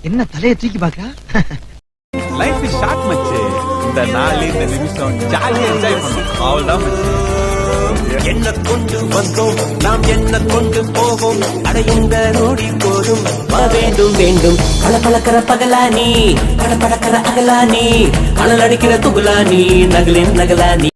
என்ன தலையை தூக்கி பாக்கா? லைஃப் இஸ் ஷார்ட் மச்சு. இந்த நாள் இந்த நிமிஷம் ஜாலியா என்ஜாய் பண்ணணும். அவ்வளவுதான் மச்சு. என்ன கொண்டு வந்தோம் நாம் என்ன கொண்டு போவோம் அடையுங்க நோடி போதும் வேண்டும் வேண்டும் பளபளக்கிற பகலானி படபடக்கிற அகலானி அனல் அடிக்கிற துகுலானி நகலின் நகலானி